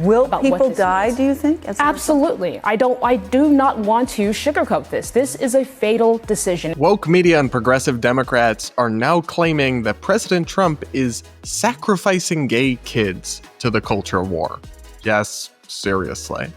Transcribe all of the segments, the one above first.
Will about people what this die, means. do you think? Absolutely. I do not want to sugarcoat this. This is a fatal decision. Woke media and progressive Democrats are now claiming that President Trump is sacrificing gay kids to the culture war. Yes, seriously.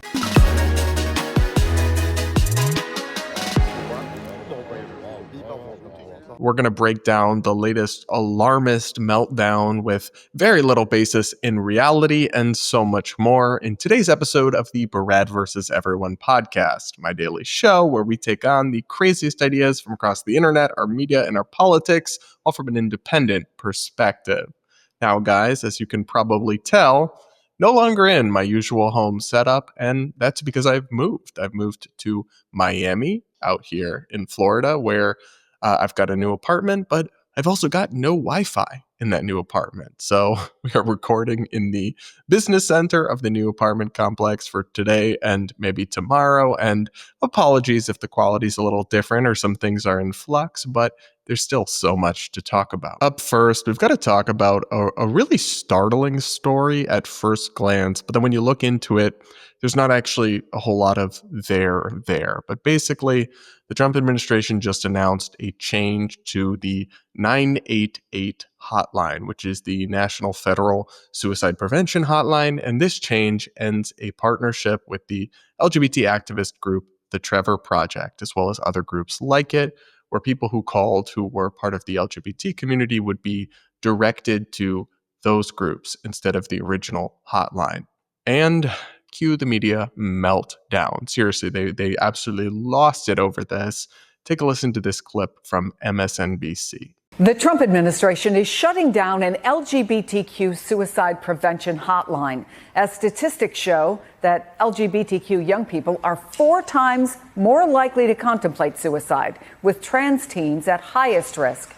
We're going to break down the latest alarmist meltdown with very little basis in reality and so much more in today's episode of the Barad vs. Everyone podcast, my daily show where we take on the craziest ideas from across the internet, our media, and our politics, all from an independent perspective. Now, guys, as you can probably tell, no longer in my usual home setup, and that's because I've moved. I've moved to Miami out here in Florida, where I've got a new apartment, but I've also got no Wi-Fi in that new apartment. So we are recording in the business center of the new apartment complex for today and maybe tomorrow. And apologies if the quality's a little different or some things are in flux, but there's still so much to talk about. Up first, we've got to talk about a really startling story at first glance, but then when you look into it, there's not actually a whole lot of there. But basically, the Trump administration just announced a change to the 988 hotline, which is the National Federal Suicide Prevention Hotline. And this change ends a partnership with the LGBT activist group, the Trevor Project, as well as other groups like it, where people who called who were part of the LGBT community would be directed to those groups instead of the original hotline. And cue the media meltdown. Seriously, they absolutely lost it over this. Take a listen to this clip from MSNBC. The Trump administration is shutting down an LGBTQ suicide prevention hotline, as statistics show that LGBTQ young people are 4 times more likely to contemplate suicide, with trans teens at highest risk.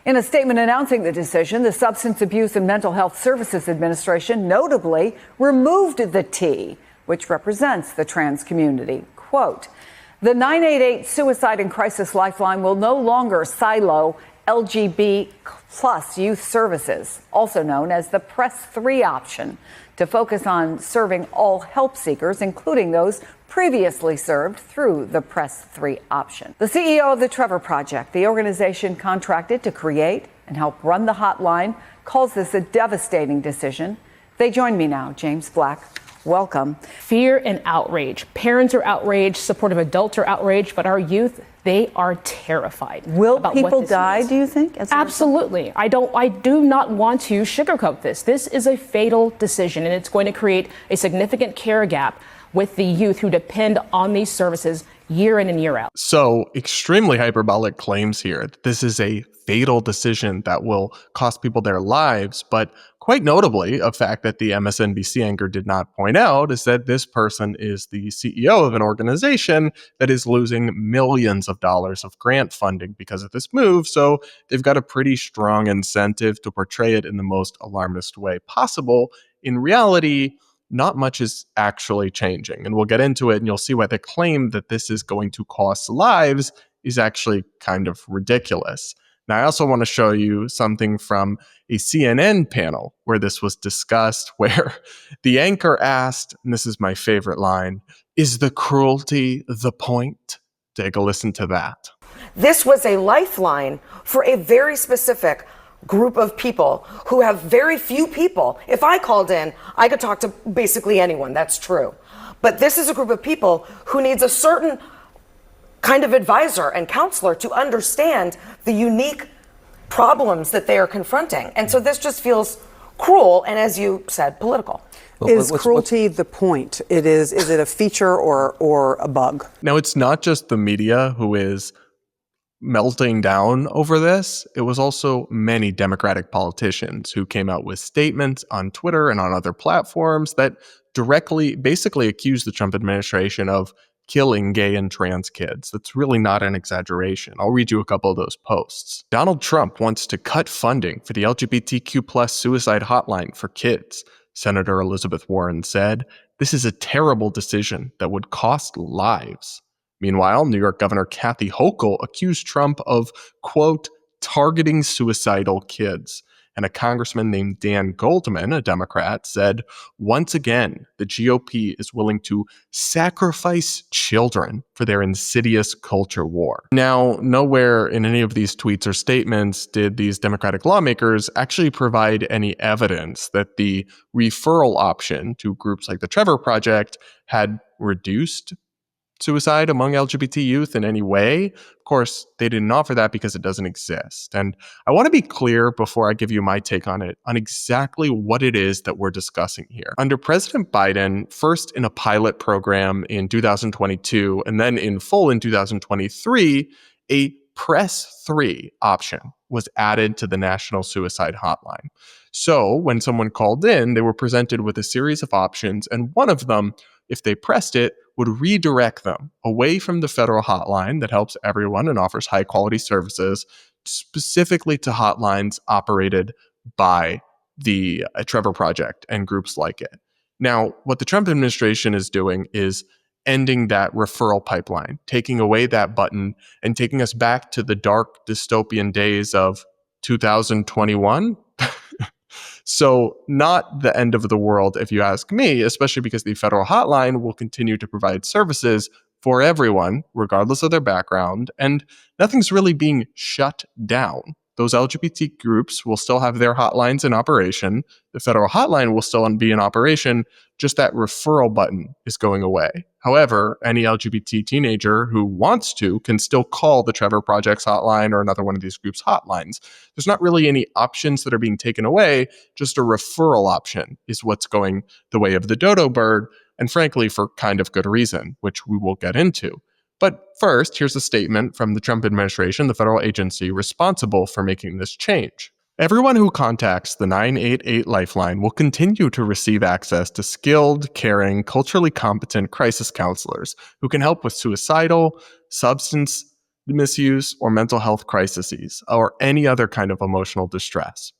In a statement announcing the decision, the Substance Abuse and Mental Health Services Administration notably removed the T, which represents the trans community. Quote, "The 988 Suicide and Crisis Lifeline will no longer silo LGB plus youth services, also known as the Press 3 option, to focus on serving all help seekers, including those previously served through the Press 3 option." The CEO of the Trevor Project, the organization contracted to create and help run the hotline, calls this a devastating decision. They join me now. James Black, welcome. Fear and outrage. Parents are outraged, supportive adults are outraged, but our youth, they are terrified. Will people die, do you think? Absolutely. I do not want to sugarcoat this. This is a fatal decision, and it's going to create a significant care gap with the youth who depend on these services year in and year out. So extremely hyperbolic claims here. This is a fatal decision that will cost people their lives. But quite notably, a fact that the MSNBC anchor did not point out is that this person is the CEO of an organization that is losing millions of dollars of grant funding because of this move. So they've got a pretty strong incentive to portray it in the most alarmist way possible. In reality, not much is actually changing. And we'll get into it and you'll see why the claim that this is going to cost lives is actually kind of ridiculous. Now, I also want to show you something from a CNN panel where this was discussed, where the anchor asked, and this is my favorite line, "Is the cruelty the point?" Take a listen to that. This was a lifeline for a very specific group of people who have very few people. If I called in, I could talk to basically anyone. That's true. But this is a group of people who needs a certain kind of advisor and counselor to understand the unique problems that they are confronting. And so this just feels cruel and, as you said, political. Is cruelty the point? Is it a feature or a bug? Now, it's not just the media who is melting down over this. It was also many Democratic politicians who came out with statements on Twitter and on other platforms that directly basically accused the Trump administration of killing gay and trans kids. That's really not an exaggeration. I'll read you a couple of those posts. Donald Trump wants to cut funding for the LGBTQ plus suicide hotline for kids. Senator Elizabeth Warren said, "This is a terrible decision that would cost lives." Meanwhile, New York Governor Kathy Hochul accused Trump of, quote, targeting suicidal kids. And a congressman named Dan Goldman, a Democrat, said, once again, the GOP is willing to sacrifice children for their insidious culture war. Now, nowhere in any of these tweets or statements did these Democratic lawmakers actually provide any evidence that the referral option to groups like the Trevor Project had reduced suicide among LGBT youth in any way. Of course, they didn't offer that because it doesn't exist. And I want to be clear before I give you my take on it, on exactly what it is that we're discussing here. Under President Biden, first in a pilot program in 2022, and then in full in 2023, a Press 3 option was added to the National Suicide Hotline. So when someone called in, they were presented with a series of options, and one of them, if they pressed it, would redirect them away from the federal hotline that helps everyone and offers high-quality services, specifically to hotlines operated by the Trevor Project and groups like it. Now, what the Trump administration is doing is ending that referral pipeline, taking away that button, and taking us back to the dark dystopian days of 2021. So not the end of the world, if you ask me, especially because the federal hotline will continue to provide services for everyone, regardless of their background, and nothing's really being shut down. Those LGBT groups will still have their hotlines in operation. The federal hotline will still be in operation. Just that referral button is going away. However, any LGBT teenager who wants to can still call the Trevor Project's hotline or another one of these groups' hotlines. There's not really any options that are being taken away. Just a referral option is what's going the way of the dodo bird, and frankly, for kind of good reason, which we will get into. But first, here's a statement from the Trump administration, the federal agency responsible for making this change. Everyone who contacts the 988 Lifeline will continue to receive access to skilled, caring, culturally competent crisis counselors who can help with suicidal, substance misuse, or mental health crises, or any other kind of emotional distress.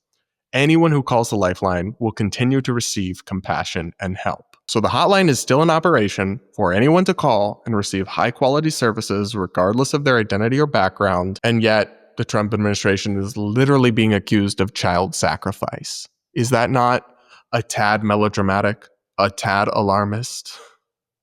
Anyone who calls the Lifeline will continue to receive compassion and help. So the hotline is still in operation for anyone to call and receive high-quality services regardless of their identity or background, and yet the Trump administration is literally being accused of child sacrifice. Is that not a tad melodramatic, a tad alarmist?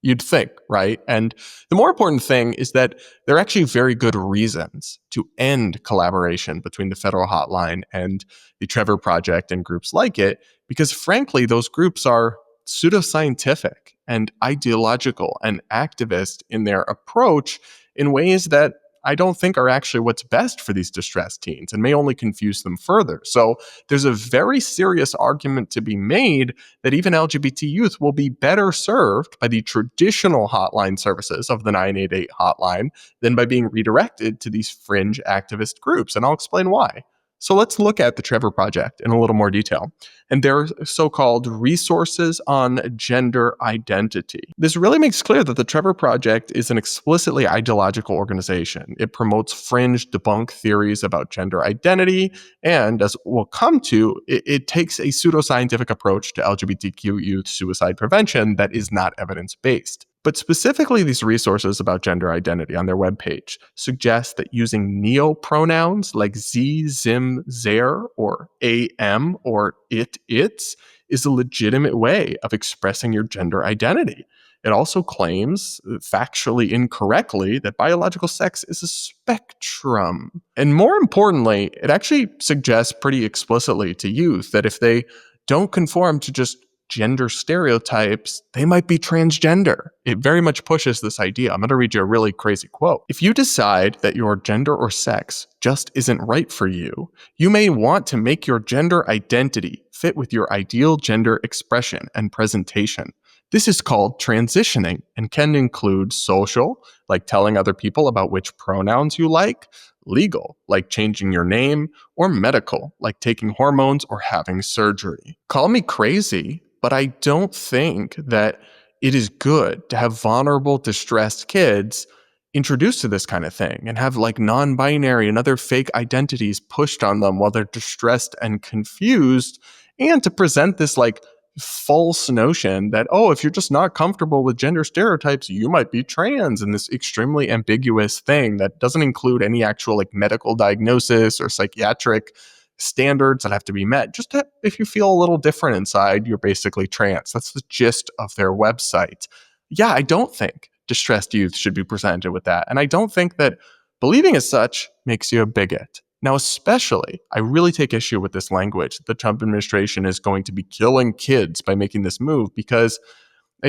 You'd think, right? And the more important thing is that there are actually very good reasons to end collaboration between the federal hotline and the Trevor Project and groups like it, because frankly, those groups are pseudoscientific and ideological and activist in their approach in ways that I don't think are actually what's best for these distressed teens and may only confuse them further. So there's a very serious argument to be made that even LGBT youth will be better served by the traditional hotline services of the 988 hotline than by being redirected to these fringe activist groups. And I'll explain why. So let's look at the Trevor Project in a little more detail and their so-called resources on gender identity. This really makes clear that the Trevor Project is an explicitly ideological organization. It promotes fringe debunk theories about gender identity, and as we'll come to, it takes a pseudoscientific approach to LGBTQ youth suicide prevention that is not evidence-based. But specifically, these resources about gender identity on their webpage suggest that using neo-pronouns like ze, zim, zer, or am, or its is a legitimate way of expressing your gender identity. It also claims, factually incorrectly, that biological sex is a spectrum. And more importantly, it actually suggests pretty explicitly to youth that if they don't conform to just gender stereotypes, they might be transgender. It very much pushes this idea. I'm going to read you a really crazy quote. If you decide that your gender or sex just isn't right for you, you may want to make your gender identity fit with your ideal gender expression and presentation. This is called transitioning and can include social, like telling other people about which pronouns you like, legal, like changing your name, or medical, like taking hormones or having surgery. Call me crazy, but I don't think that it is good to have vulnerable, distressed kids introduced to this kind of thing and have like non-binary and other fake identities pushed on them while they're distressed and confused, and to present this like false notion that, oh, if you're just not comfortable with gender stereotypes, you might be trans, and this extremely ambiguous thing that doesn't include any actual like medical diagnosis or psychiatric standards that have to be met. Just if you feel a little different inside, you're basically trans. That's the gist of their website. Yeah, I don't think distressed youth should be presented with that. And I don't think that believing as such makes you a bigot. Now, especially, I really take issue with this language. The Trump administration is going to be killing kids by making this move, because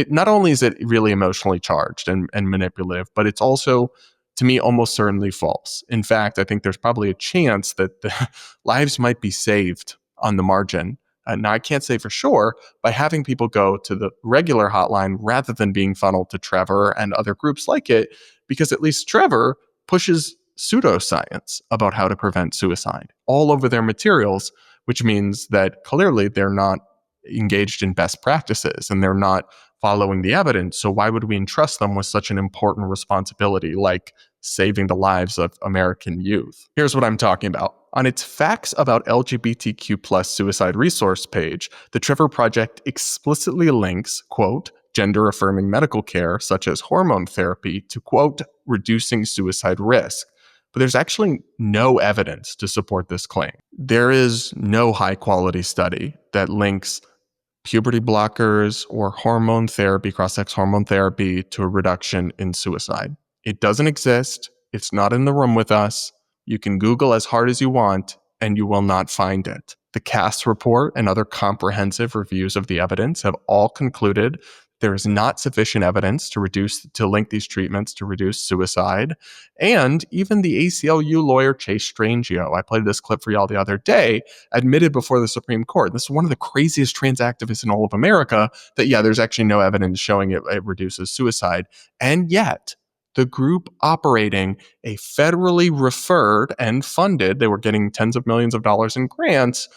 not only is it really emotionally charged and manipulative, but it's also, to me, almost certainly false. In fact, I think there's probably a chance that the lives might be saved on the margin. Now, I can't say for sure by having people go to the regular hotline rather than being funneled to Trevor and other groups like it, because at least Trevor pushes pseudoscience about how to prevent suicide all over their materials, which means that clearly they're not engaged in best practices and they're not following the evidence. So why would we entrust them with such an important responsibility like saving the lives of American youth? Here's what I'm talking about. On its Facts About LGBTQ plus Suicide resource page, the Trevor Project explicitly links, quote, gender-affirming medical care such as hormone therapy to, quote, reducing suicide risk. But there's actually no evidence to support this claim. There is no high-quality study that links puberty blockers or hormone therapy, cross-sex hormone therapy, to a reduction in suicide. It doesn't exist. It's not in the room with us. You can Google as hard as you want, and you will not find it. The Cass report and other comprehensive reviews of the evidence have all concluded there is not sufficient evidence to link these treatments to reduce suicide. And even the ACLU lawyer Chase Strangio, I played this clip for y'all the other day, admitted before the Supreme Court, this is one of the craziest trans activists in all of America, that yeah, there's actually no evidence showing it reduces suicide. And yet, the group operating a federally referred and funded, they were getting tens of millions of dollars in grants,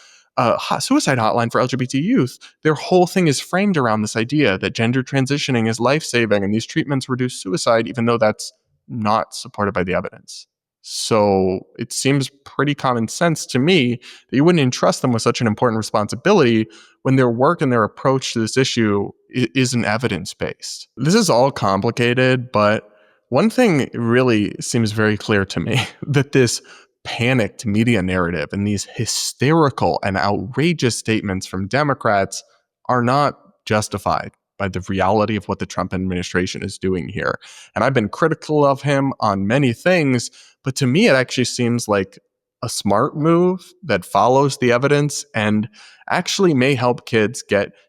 suicide hotline for LGBT youth, their whole thing is framed around this idea that gender transitioning is life-saving and these treatments reduce suicide, even though that's not supported by the evidence. So it seems pretty common sense to me that you wouldn't entrust them with such an important responsibility when their work and their approach to this issue isn't evidence-based. This is all complicated, but one thing really seems very clear to me, that this panicked media narrative and these hysterical and outrageous statements from Democrats are not justified by the reality of what the Trump administration is doing here. And I've been critical of him on many things, but to me, it actually seems like a smart move that follows the evidence and actually may help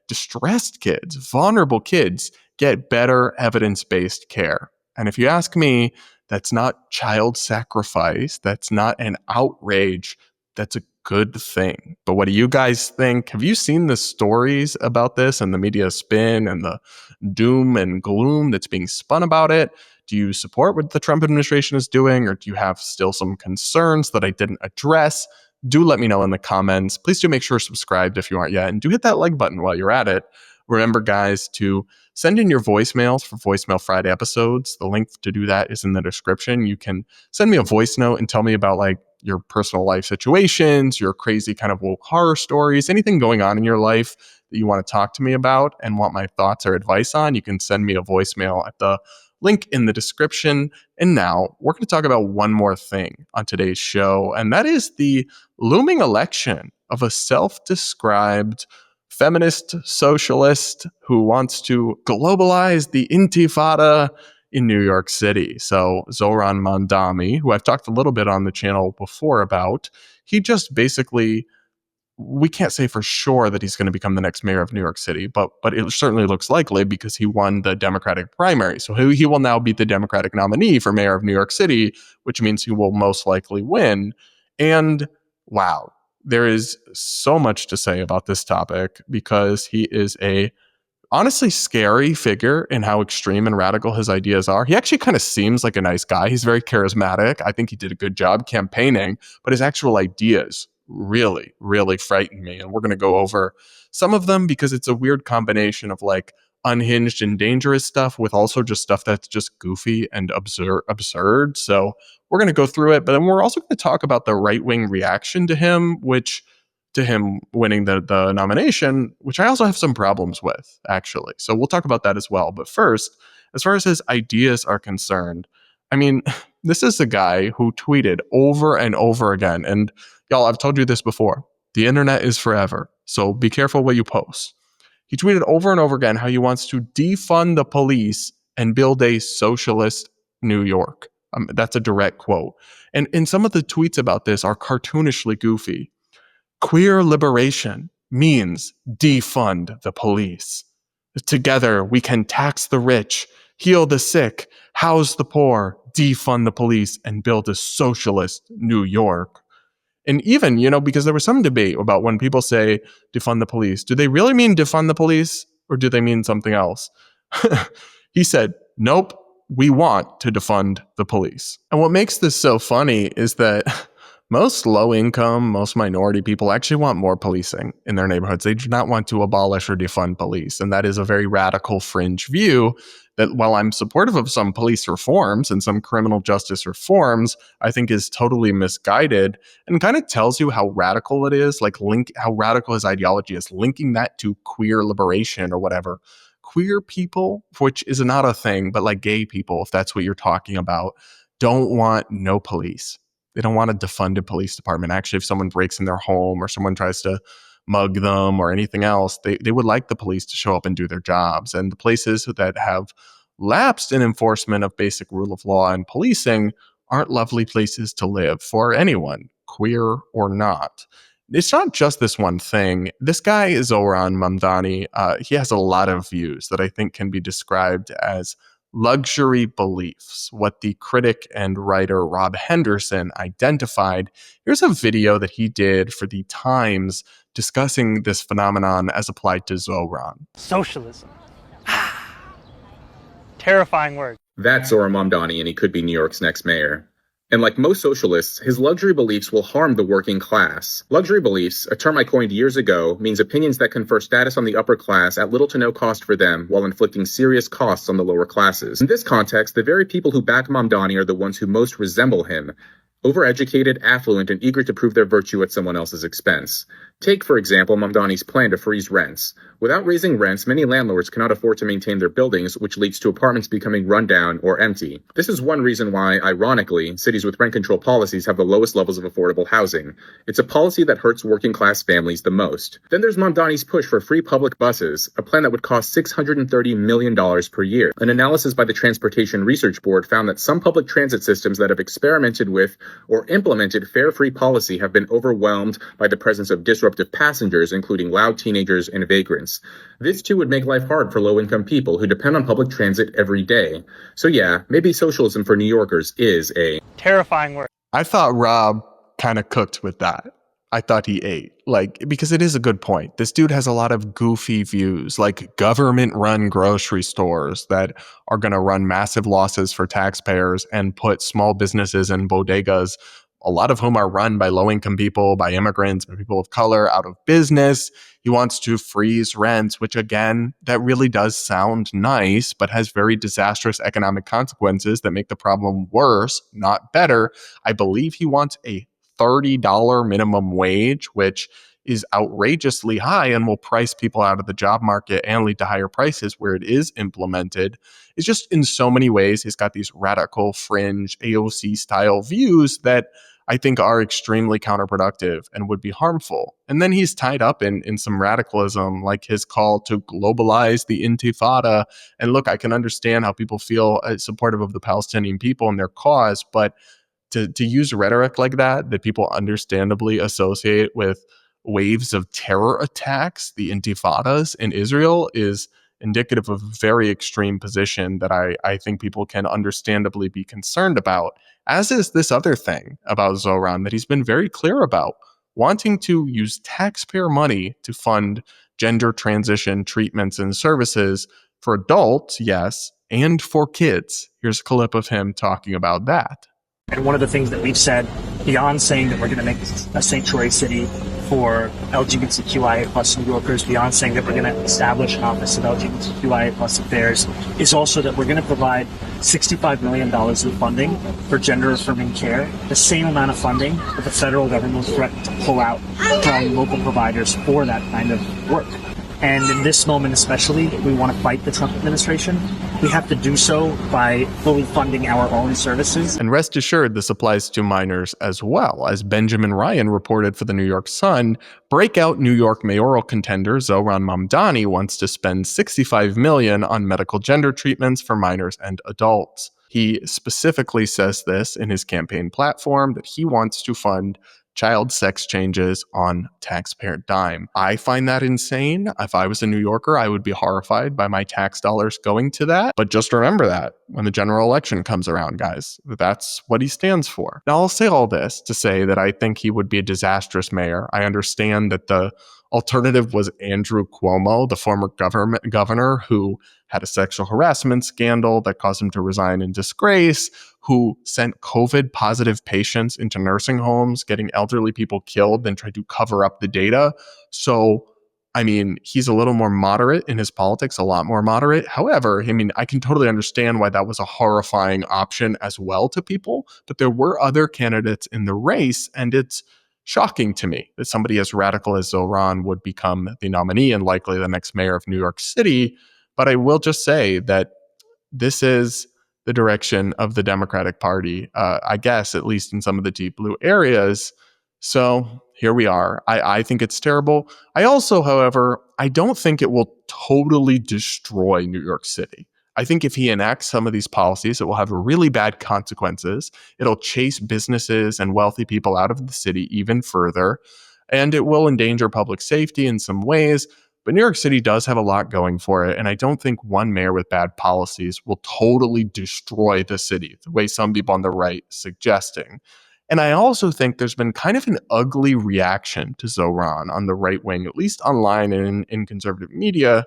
distressed kids, vulnerable kids, get better evidence-based care. And if you ask me, that's not child sacrifice. That's not an outrage. That's a good thing. But what do you guys think? Have you seen the stories about this and the media spin and the doom and gloom that's being spun about it? Do you support what the Trump administration is doing, or do you have still some concerns that I didn't address? Do let me know in the comments. Please do make sure you're subscribed if you aren't yet, and do hit that like button while you're at it. Remember, guys, to send in your voicemails for Voicemail Friday episodes. The link to do that is in the description. You can send me a voice note and tell me about like your personal life situations, your crazy kind of woke horror stories, anything going on in your life that you want to talk to me about and want my thoughts or advice on. You can send me a voicemail at the link in the description. And now we're going to talk about one more thing on today's show, and that is the looming election of a self-described feminist socialist who wants to globalize the intifada in New York City. So Zohran Mamdani, who I've talked a little bit on the channel before about, he just basically, we can't say for sure that he's going to become the next mayor of New York City, but it certainly looks likely because he won the Democratic primary. So he will now be the Democratic nominee for mayor of New York City, which means he will most likely win. And wow, there is so much to say about this topic because he is a honestly scary figure in how extreme and radical his ideas are. He actually kind of seems like a nice guy. He's very charismatic. I think he did a good job campaigning, but his actual ideas really, really frighten me. And we're going to go over some of them because it's a weird combination of like unhinged and dangerous stuff with also just stuff that's just goofy and absurd. So we're going to go through it, but then we're also going to talk about the right-wing reaction to him, to him winning the nomination, which I also have some problems with, actually. So we'll talk about that as well. But first, as far as his ideas are concerned, I mean, This is the guy who tweeted over and over again. And y'all, I've told you this before. The internet is forever. So be careful what you post. He tweeted over and over again how he wants to defund the police and build a socialist New York. That's a direct quote. And some of the tweets about this are cartoonishly goofy. Queer liberation means defund the police. Together, we can tax the rich, heal the sick, house the poor, defund the police, and build a socialist New York. And even, because there was some debate about when people say defund the police, do they really mean defund the police or do they mean something else? He said, nope, we want to defund the police. And what makes this so funny is that most low income, most minority people actually want more policing in their neighborhoods. They do not want to abolish or defund police. And that is a very radical fringe view that, while I'm supportive of some police reforms and some criminal justice reforms, I think is totally misguided and kind of tells you how radical it is, how radical his ideology is, linking that to queer liberation or whatever. Queer people, which is not a thing, but like gay people, if that's what you're talking about, don't want no police. They don't want a defunded police department. Actually, if someone breaks in their home or someone tries to mug them or anything else, they would like the police to show up and do their jobs. And the places that have lapsed in enforcement of basic rule of law and policing aren't lovely places to live for anyone, queer or not. It's not just this one thing. This guy is Zohran Mamdani. He has a lot of views that I think can be described as luxury beliefs, what the critic and writer Rob Henderson identified. Here's a video that he did for the Times discussing this phenomenon as applied to Zohran. Socialism. Terrifying word. That's Zohran Mamdani, and he could be New York's next mayor. And like most socialists, his luxury beliefs will harm the working class. Luxury beliefs, a term I coined years ago, means opinions that confer status on the upper class at little to no cost for them while inflicting serious costs on the lower classes. In this context, the very people who back Mamdani are the ones who most resemble him. Overeducated, affluent, and eager to prove their virtue at someone else's expense. Take, for example, Mamdani's plan to freeze rents. Without raising rents, many landlords cannot afford to maintain their buildings, which leads to apartments becoming run down or empty. This is one reason why, ironically, cities with rent control policies have the lowest levels of affordable housing. It's a policy that hurts working-class families the most. Then there's Mamdani's push for free public buses, a plan that would cost $630 million per year. An analysis by the Transportation Research Board found that some public transit systems that have experimented with or implemented fare-free policy have been overwhelmed by the presence of disruptive passengers, including loud teenagers and vagrants. This too would make life hard for low-income people who depend on public transit every day. So yeah, maybe socialism for New Yorkers is a terrifying word. I thought Rob kind of cooked with that. I thought he ate, because it is a good point. This dude has a lot of goofy views, like government-run grocery stores that are going to run massive losses for taxpayers and put small businesses and bodegas, a lot of whom are run by low-income people, by immigrants, by people of color, out of business. He wants to freeze rents, which, again, that really does sound nice, but has very disastrous economic consequences that make the problem worse, not better. I believe he wants a $30 minimum wage, which is outrageously high and will price people out of the job market and lead to higher prices where it is implemented. It's just in so many ways, he's got these radical fringe AOC style views that I think are extremely counterproductive and would be harmful. And then he's tied up in some radicalism, like his call to globalize the Intifada. And look, I can understand how people feel supportive of the Palestinian people and their cause, but to use rhetoric like that people understandably associate with waves of terror attacks, the intifadas in Israel, is indicative of a very extreme position that I think people can understandably be concerned about, as is this other thing about Zohran that he's been very clear about, wanting to use taxpayer money to fund gender transition treatments and services for adults, yes, and for kids. Here's a clip of him talking about that. And one of the things that we've said, beyond saying that we're going to make a sanctuary city for LGBTQIA plus New Yorkers, beyond saying that we're going to establish an office of LGBTQIA plus affairs, is also that we're going to provide $65 million of funding for gender affirming care, the same amount of funding that the federal government was threatened to pull out from local providers for that kind of work. And in this moment especially, if we want to fight the Trump administration, we have to do so by fully funding our own services. And rest assured, this applies to minors as well. As Benjamin Ryan reported for the New York Sun, breakout New York mayoral contender Zohran Mamdani wants to spend $65 million on medical gender treatments for minors and adults. He specifically says this in his campaign platform, that he wants to fund child sex changes on taxpayer dime. I find that insane. If I was a New Yorker, I would be horrified by my tax dollars going to that. But just remember that when the general election comes around, guys, that's what he stands for. Now, I'll say all this to say that I think he would be a disastrous mayor. I understand that the alternative was Andrew Cuomo, the former governor who had a sexual harassment scandal that caused him to resign in disgrace, who sent COVID-positive patients into nursing homes, getting elderly people killed, then tried to cover up the data. So, I mean, he's a little more moderate in his politics, a lot more moderate. However, I mean, I can totally understand why that was a horrifying option as well to people. But there were other candidates in the race, and it's shocking to me that somebody as radical as Zohran would become the nominee and likely the next mayor of New York City. But I will just say that this is the direction of the Democratic Party, I guess, at least in some of the deep blue areas. So here we are. I think it's terrible. I also, however, I don't think it will totally destroy New York City. I think if he enacts some of these policies, it will have really bad consequences. It'll chase businesses and wealthy people out of the city even further, and it will endanger public safety in some ways. But New York City does have a lot going for it, and I don't think one mayor with bad policies will totally destroy the city, the way some people on the right suggesting. And I also think there's been kind of an ugly reaction to Zohran on the right wing, at least online and in conservative media,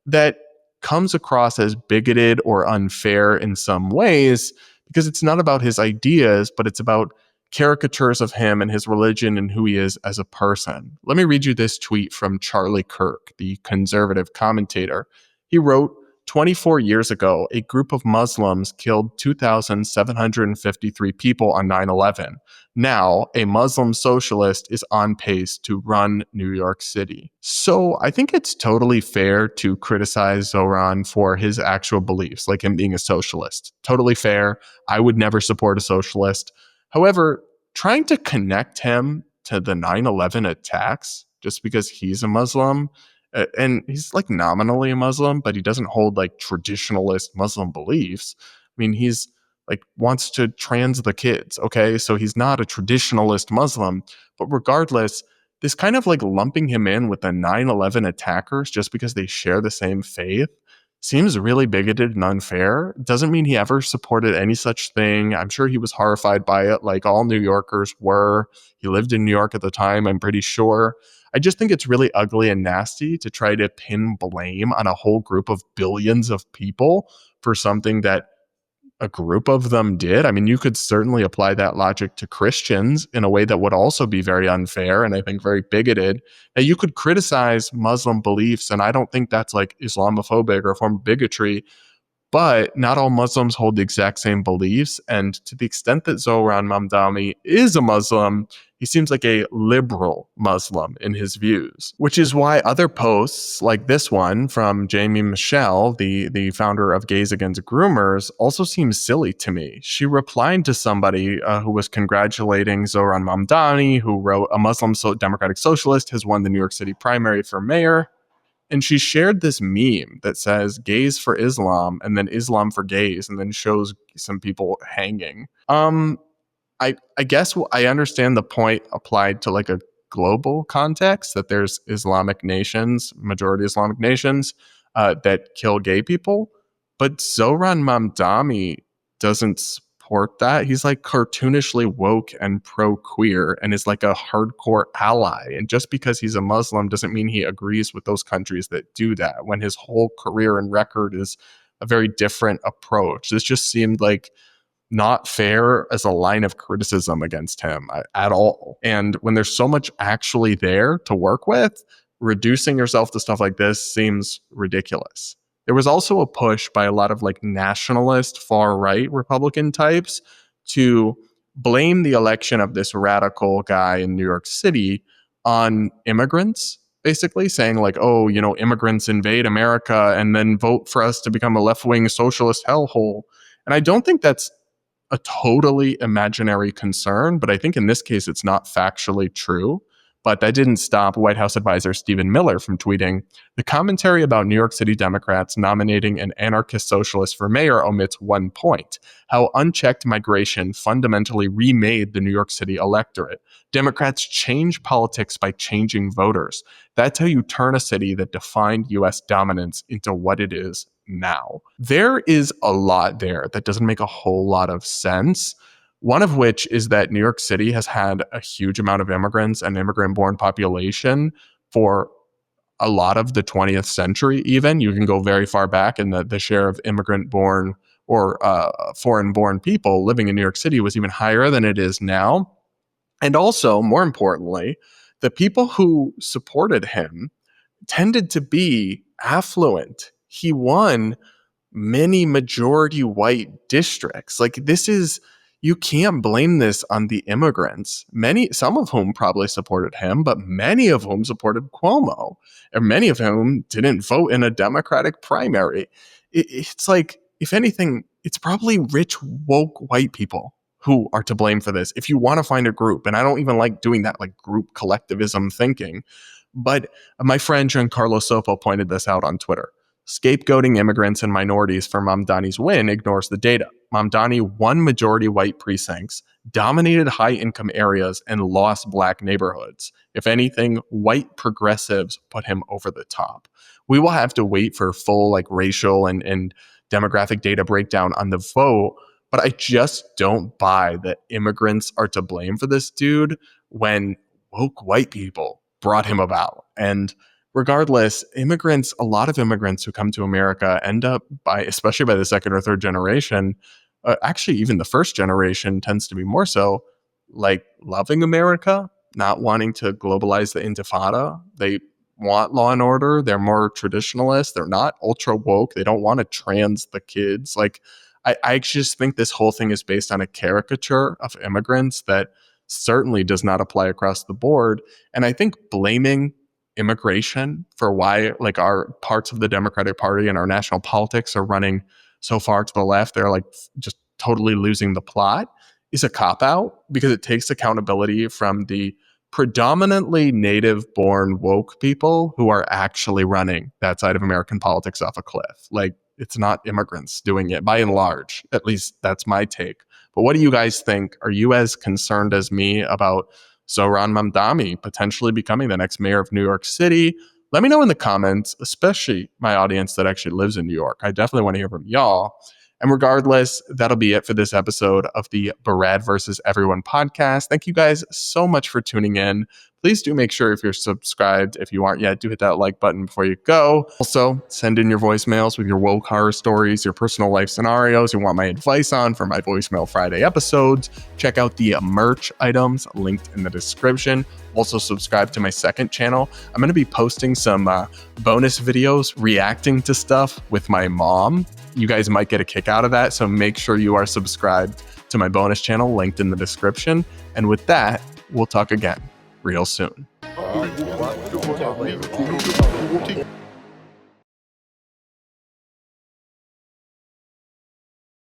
that comes across as bigoted or unfair in some ways, because it's not about his ideas, but it's about caricatures of him and his religion and who he is as a person. Let me read you this tweet from Charlie Kirk, the conservative commentator. He wrote, 24 years ago, a group of Muslims killed 2,753 people on 9/11. Now, a Muslim socialist is on pace to run New York City. So I think it's totally fair to criticize Zohran for his actual beliefs, like him being a socialist. Totally fair. I would never support a socialist. However, trying to connect him to the 9/11 attacks just because he's a Muslim, and he's like nominally a Muslim, but he doesn't hold like traditionalist Muslim beliefs. I mean, he's like wants to trans the kids. Okay. So he's not a traditionalist Muslim, but regardless, this kind of like lumping him in with the 9/11 attackers just because they share the same faith seems really bigoted and unfair. Doesn't mean he ever supported any such thing. I'm sure he was horrified by it, like all New Yorkers were. He lived in New York at the time, I'm pretty sure. I just think it's really ugly and nasty to try to pin blame on a whole group of billions of people for something that a group of them did. I mean, you could certainly apply that logic to Christians in a way that would also be very unfair and I think very bigoted. Now, you could criticize Muslim beliefs, and I don't think that's like Islamophobic or a form of bigotry, but not all Muslims hold the exact same beliefs. And to the extent that Zohran Mamdani is a Muslim, he seems like a liberal Muslim in his views, which is why other posts like this one from Jamie Michelle, the founder of Gays Against Groomers, also seem silly to me. She replied to somebody who was congratulating Zohran Mamdani, who wrote, a Muslim Democratic Socialist has won the New York City primary for mayor. And she shared this meme that says gays for Islam and then Islam for gays, and then shows some people hanging. I guess I understand the point applied to like a global context, that there's Islamic nations, majority Islamic nations, that kill gay people. But Zohran Mamdani doesn't support that. He's like cartoonishly woke and pro-queer and is like a hardcore ally. And just because he's a Muslim doesn't mean he agrees with those countries that do that, when his whole career and record is a very different approach. This just seemed like not fair as a line of criticism against him at all. And when there's so much actually there to work with, reducing yourself to stuff like this seems ridiculous. There was also a push by a lot of like nationalist far-right Republican types to blame the election of this radical guy in New York City on immigrants, basically saying like, oh, immigrants invade America and then vote for us to become a left-wing socialist hellhole. And I don't think that's a totally imaginary concern, but I think in this case, it's not factually true. But that didn't stop White House advisor Stephen Miller from tweeting, the commentary about New York City Democrats nominating an anarchist socialist for mayor omits one point, how unchecked migration fundamentally remade the New York City electorate. Democrats change politics by changing voters. That's how you turn a city that defined U.S. dominance into what it is now. There is a lot there that doesn't make a whole lot of sense. One of which is that New York City has had a huge amount of immigrants and immigrant-born population for a lot of the 20th century even. You can go very far back, and the share of immigrant-born or foreign-born people living in New York City was even higher than it is now. And also, more importantly, the people who supported him tended to be affluent. He won many majority white districts. Like, you can't blame this on the immigrants, some of whom probably supported him, but many of whom supported Cuomo, and many of whom didn't vote in a Democratic primary. It's like, if anything, it's probably rich, woke white people who are to blame for this. If you want to find a group, and I don't even like doing that, like group collectivism thinking, but my friend Giancarlo Sopo pointed this out on Twitter. Scapegoating immigrants and minorities for Mamdani's win ignores the data. Mamdani won majority white precincts, dominated high-income areas, and lost black neighborhoods. If anything, white progressives put him over the top. We will have to wait for full racial and demographic data breakdown on the vote, but I just don't buy that immigrants are to blame for this dude when woke white people brought him about. And regardless, a lot of immigrants who come to America end up especially by the second or third generation, actually even the first generation tends to be more so, loving America, not wanting to globalize the intifada. They want law and order. They're more traditionalist. They're not ultra woke. They don't want to trans the kids. I just think this whole thing is based on a caricature of immigrants that certainly does not apply across the board. And I think blaming immigration for why our parts of the Democratic Party and our national politics are running so far to the left, they're just totally losing the plot, is a cop-out, because it takes accountability from the predominantly native-born woke people who are actually running that side of American politics off a cliff. It's not immigrants doing it, by and large. At least that's my take. But what do you guys think? Are you as concerned as me about Zohran Mamdani potentially becoming the next mayor of New York City? Let me know in the comments, especially my audience that actually lives in New York. I definitely want to hear from y'all. And regardless, that'll be it for this episode of the Barad versus Everyone podcast. Thank you guys so much for tuning in. Please do make sure if you're subscribed, if you aren't yet, do hit that like button before you go. Also, send in your voicemails with your woke horror stories, your personal life scenarios you want my advice on for my Voicemail Friday episodes. Check out the merch items linked in the description. Also, subscribe to my second channel. I'm going to be posting some bonus videos reacting to stuff with my mom. You guys might get a kick out of that, so make sure you are subscribed to my bonus channel linked in the description. And with that, we'll talk again real soon.